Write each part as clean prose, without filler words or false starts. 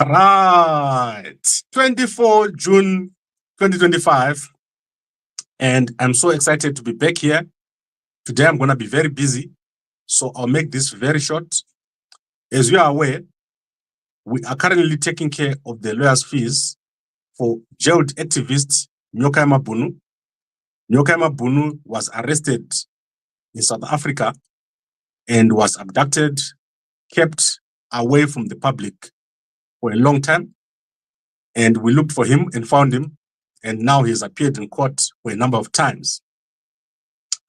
Right, 24 June 2025, and I'm so excited to be back here. Today I'm going to be very busy, so I'll make this very short. As you are aware, we are currently taking care of the lawyer's fees for jailed activist Nyokayemabhunu. Nyokayemabhunu was arrested in South Africa and was abducted, kept away from the public for a long time. And we looked for him and found him, and now he's appeared in court for a number of times.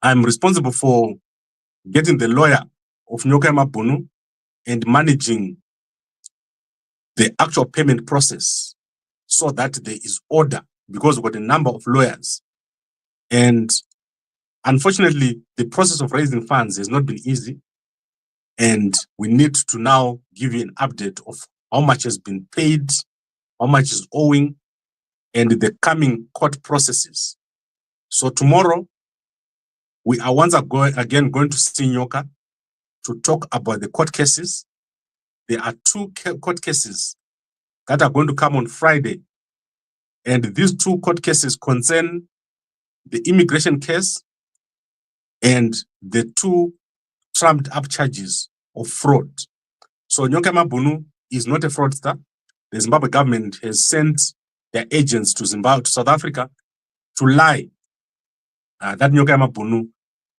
I'm responsible for getting the lawyer of Nyokayemabhunu and managing the actual payment process so that there is order, because we've got a number of lawyers. And unfortunately, the process of raising funds has not been easy. And we need to now give you an update of how much has been paid, how much is owing, and the coming court processes. So tomorrow, we are once again going to see Nyoka to talk about the court cases. There are two court cases that are going to come on Friday. And these two court cases concern the immigration case and the two trumped up charges of fraud. So Nyokayemabhunu is not a fraudster. The Zimbabwe government has sent their agents to South Africa, to lie that Nyokayemabhunu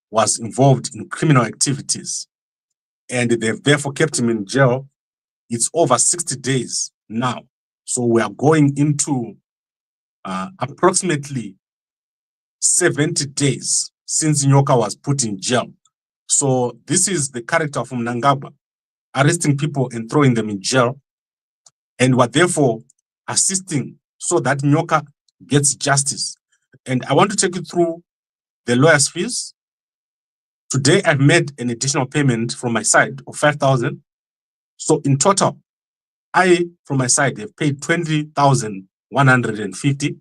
was involved in criminal activities. And they've therefore kept him in jail. It's over 60 days now. So we are going into approximately 70 days since Nyoka was put in jail. So this is the character from Mnangagwa, arresting people and throwing them in jail. And we're therefore assisting so that Nyoka gets justice. And I want to take you through the lawyer's fees. Today, I've made an additional payment from my side of 5,000. So in total, I, from my side, have paid 20,150.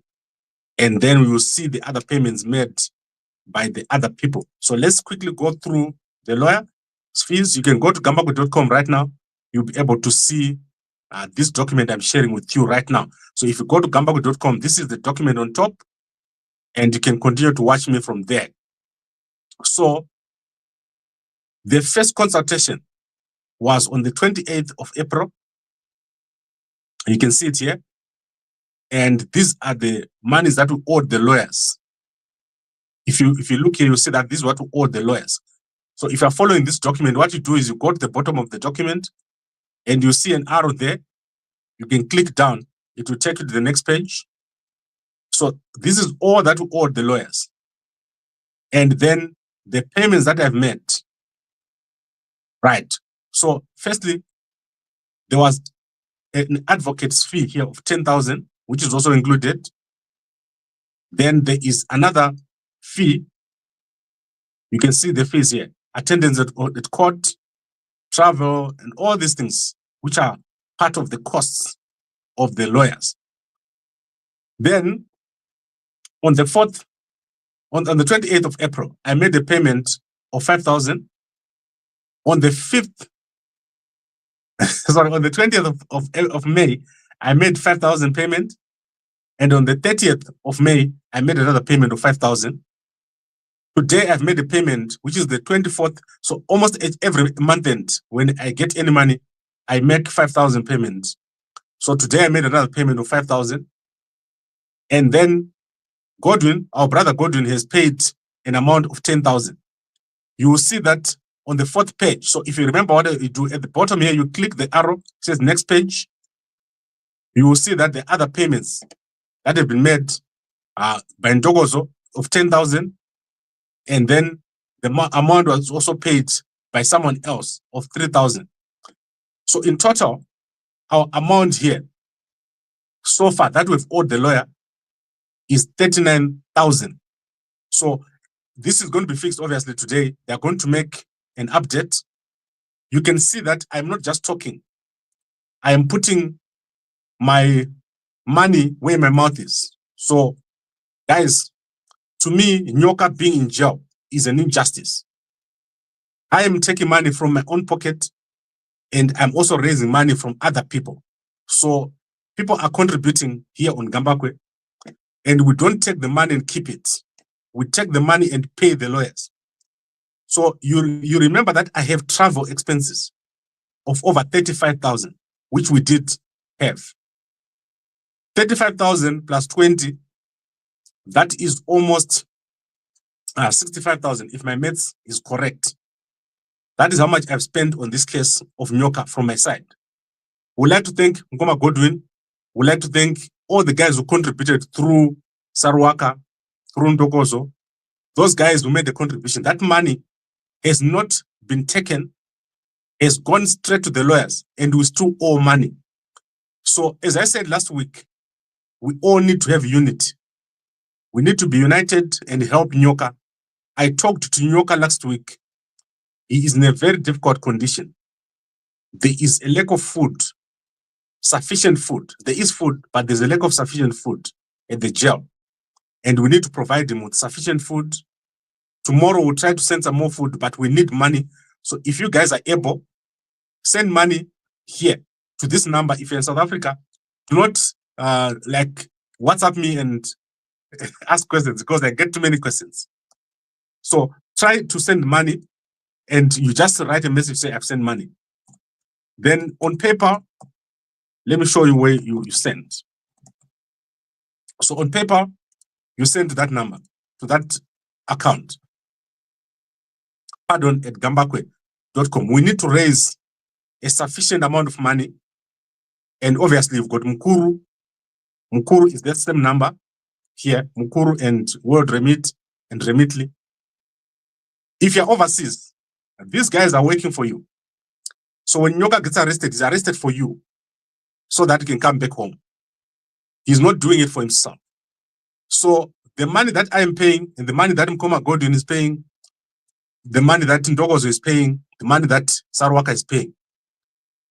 And then we will see the other payments made by the other people. So let's quickly go through the lawyer's fees. You can go to gambago.com right now. You'll be able to see this document I'm sharing with you right now. So if you go to gambago.com, this is the document on top, and you can continue to watch me from there. So the first consultation was on the 28th of April. You can see it here. And these are the monies that we owed the lawyers. If you look here, you'll see that this is what we owed the lawyers. So if you're following this document, what you do is you go to the bottom of the document and you see an arrow there. You can click down. It will take you to the next page. So this is all that we owed the lawyers. And then the payments that I've made. Right. So firstly, there was an advocate's fee here of 10,000, which is also included. Then there is another fee. You can see the fees here. Attendance at court, travel, and all these things, which are part of the costs of the lawyers. Then on the 28th of April, I made a payment of 5,000. On the 5th, sorry, on the 20th of May, I made 5,000 payment. And on the 30th of May, I made another payment of 5,000. Today, I've made a payment, which is the 24th. So almost every month end, when I get any money, I make 5,000 payments. So today, I made another payment of 5,000. And then Godwin, our brother Godwin, has paid an amount of 10,000. you will see that on the 4th page. So if you remember what you do at the bottom here, you click the arrow, it says next page. You will see that the other payments that have been made by Ntokozo of 10,000, and then the amount was also paid by someone else of 3,000. So in total, our amount here so far that we've owed the lawyer is 39,000. So this is going to be fixed obviously today. They're going to make an update. You can see that I'm not just talking. I am putting my money where my mouth is. So guys, to me, Nyoka being in jail is an injustice. I am taking money from my own pocket, and I'm also raising money from other people. So people are contributing here on Gambakwe, and we don't take the money and keep it. We take the money and pay the lawyers. So you remember that I have travel expenses of over 35,000, which we did have. 35,000 plus 20, that is almost 65,000, if my maths is correct. That is how much I've spent on this case of Nyoka from my side. We'd like to thank Ngoma Godwin. We'd like to thank all the guys who contributed through Sarwaka, through Ntokozo, those guys who made the contribution. That money has not been taken, has gone straight to the lawyers, and we still owe money. So as I said last week, we all need to have unity. We need to be united and help Nyoka. I talked to Nyoka last week. He is in a very difficult condition. There is a lack of food, sufficient food. There is food, but there's a lack of sufficient food at the jail. And we need to provide him with sufficient food. Tomorrow we'll try to send some more food, but we need money. So if you guys are able, send money here to this number. If you're in South Africa, do not like WhatsApp me and ask questions, because I get too many questions. So try to send money, and you just write a message, say, I've sent money. Then on paper, let me show you where you send. So on paper, you send that number to that account. Pardon, at gambakwe.com. We need to raise a sufficient amount of money. And obviously, you've got Mukuru. Mukuru is that same number here, Mukuru and World Remit and Remitly. If you're overseas, these guys are working for you. So when Nyoka gets arrested, he's arrested for you so that he can come back home. He's not doing it for himself. So the money that I am paying, and the money that Mkoma Godwin is paying, the money that Ntokozo is paying, the money that Sarwaka is paying,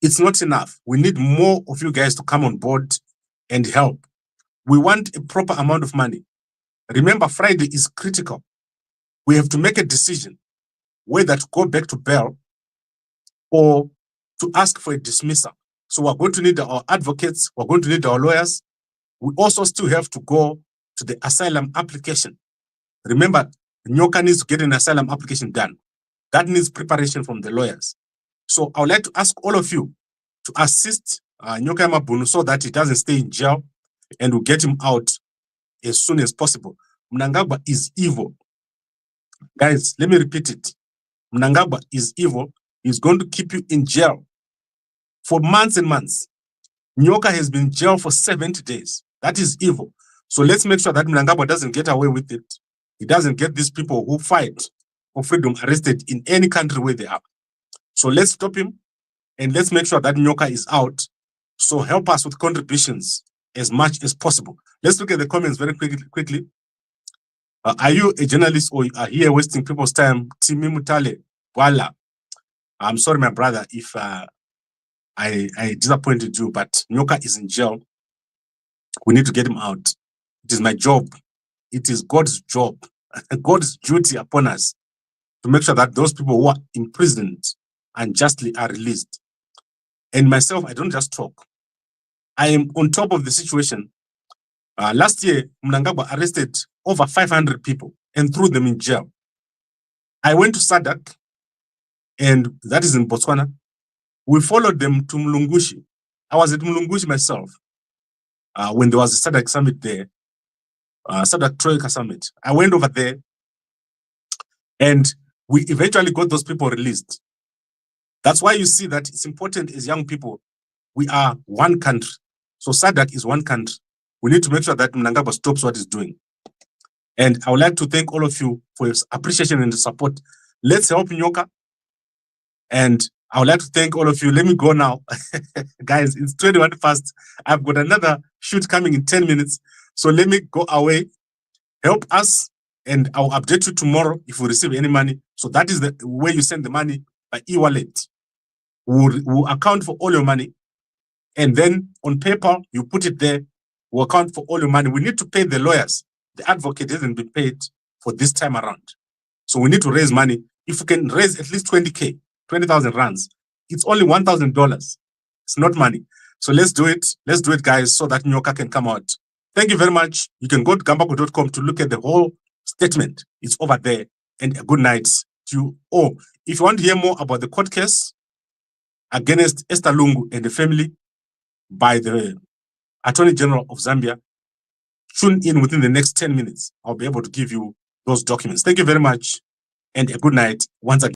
it's not enough. We need more of you guys to come on board and help. We want a proper amount of money. Remember, Friday is critical. We have to make a decision whether to go back to bail or to ask for a dismissal. So we're going to need our advocates, we're going to need our lawyers. We also still have to go to the asylum application. Remember, Nyoka needs to get an asylum application done. That needs preparation from the lawyers. So I would like to ask all of you to assist Nyokayemabhunu so that he doesn't stay in jail, and we'll get him out as soon as possible. Mnangagwa is evil. Guys, let me repeat it. Mnangagwa is evil. He's going to keep you in jail for months and months. Nyoka has been in jail for 70 days. That is evil. So let's make sure that Mnangagwa doesn't get away with it. He doesn't get these people who fight for freedom arrested in any country where they are. So let's stop him, and let's make sure that Nyoka is out. So help us with contributions as much as possible. Let's look at the comments very quickly. Are you a journalist, or are here wasting people's time? Timi Mutale, Wala. I'm sorry, my brother, if I disappointed you, but Nyoka is in jail. We need to get him out. It is my job. It is God's job, God's duty upon us to make sure that those people who are imprisoned unjustly are released. And myself, I don't just talk. I am on top of the situation. Last year, Mnangagwa arrested over 500 people and threw them in jail. I went to Sadak, and that is in Botswana. We followed them to Mlungushi. I was at Mlungushi myself when there was a Sadak summit there, Sadak Troika summit. I went over there, and we eventually got those people released. That's why you see that it's important as young people, we are one country. So SADC is one country. We need to make sure that Mnangagwa stops what he's doing. And I would like to thank all of you for your appreciation and support. Let's help Nyoka. And I would like to thank all of you. Let me go now. Guys, it's 21 past. I've got another shoot coming in 10 minutes. So let me go away. Help us, and I'll update you tomorrow if we receive any money. So that is the way you send the money by e-wallet. We'll account for all your money. And then on paper, you put it there. We'll account for all your money. We need to pay the lawyers. The advocate hasn't been paid for this time around. So we need to raise money. If we can raise at least 20K, 20,000 rands, it's only $1,000. It's not money. So let's do it. Let's do it, guys, so that Nyoka can come out. Thank you very much. You can go to gambako.com to look at the whole statement. It's over there. And a good night to you. Oh, if you want to hear more about the court case against Esther Lungu and the family by the Attorney General of Zambia, tune in within the next 10 minutes. I'll be able to give you those documents. Thank you very much and a good night once again.